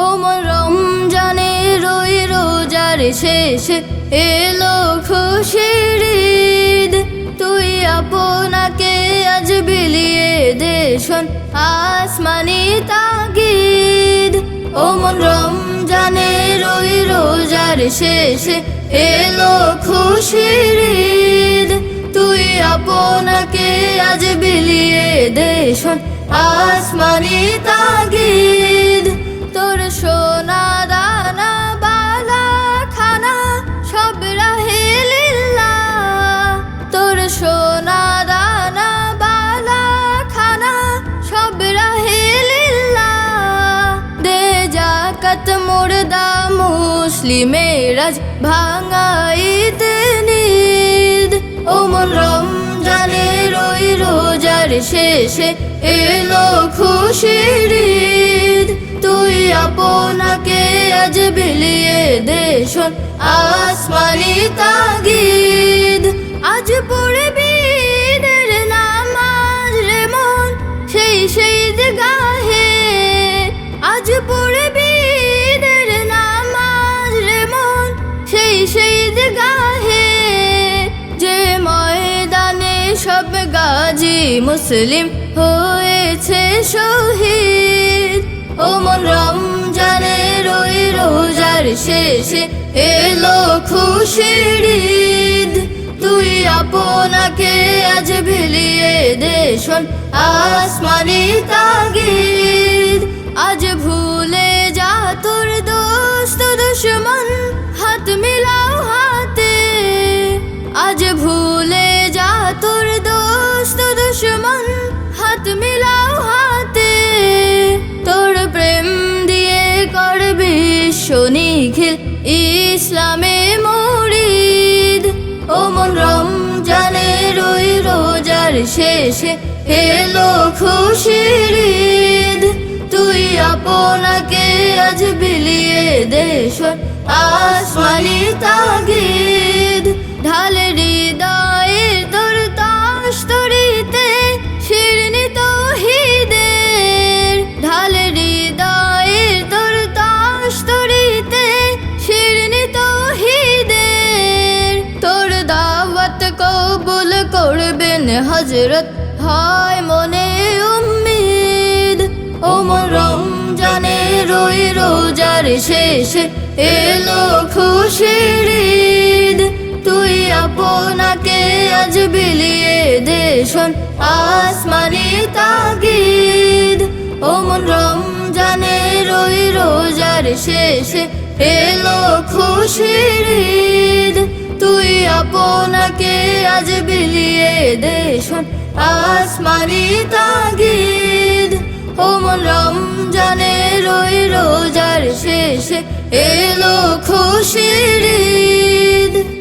ও মন রমজানের ওই রোজার শেষে এলো খুশির ঈদ। তুই আপনাকে আজ বিলিয়ে দে শোন আসমানি তাগিদ। ও মন রমজানের ওই রোজার শেষে এলো খুশির ঈদ। তুই আপনাকে আজ বিলিয়ে দে শোন আসমানি তাগিদ। তোর সোনা দানা বালা খানা সব রাহে লিল্লাহ। তোর সোনা দানা বালা খানা সব রাহে লিল্লাহ। দে জাকাত মুর্দা মুসলিমের আজ ভাঙাইতে নিদ। ও মন রমজানের ওই রোজার শেষে এলো খুশির ঈদ। তুই আপনাকে আজ বিলিয়ে দে শোন আসমানি তাগিদ। আজ পড়বি ঈদের নামাজ রে মন সেই ঈদগাহে। আজ পড়বি ঈদের নামাজ রে মন সেই ঈদগাহে। যে ময়দানে সব গাজী মুসলিম হয়েছে শহীদ। ও মন রমজানের ওই রোজার শেষে এলো খুশির ঈদ। তুই আপনাকে আজ বিলিয়ে দে শোন আসমানি তাগিদ। আজ ভুলে যা তোর দোস্ত দুশমন হাত মিলাও হাতে। আজ ভুলে যা তোর দোস্ত দুশমন হাত মিলাও হাতে। তোর প্রেম দিয়ে কর বিশ্ব নিখিল ইসলামে মুরিদ। ও মন রমজানের ওই রোজার শেষে এলো খুশির ঈদ। তুই আপনাকে আজ বিলিয়ে দে শোন আসমানি তাগিদ। ঢালে হৃদয়ের তোর তাস তরিতে শিরনি তৌহিদের। ঢালে হৃদয়ের তোর তাস তরিতে শিরনি তৌহিদের। তোর দাওয়াত কবুল করবেন হযরত হয় মনে উম্মিদ। ও মন রমজানের ওই রোজার শেষে এলো খুশির ঈদ। তুই আপনাকে আজ বিলিয়ে দে শোন আসমানি তাগিদ। ও মন রমজানের ওই রোজার শেষে এলো খুশির ঈদ। তুই আপনাকে আজ বিলিয়ে দে শোন আসমানি তাগিদ। ও মন রমজানের ওই রোজার শেষে এলো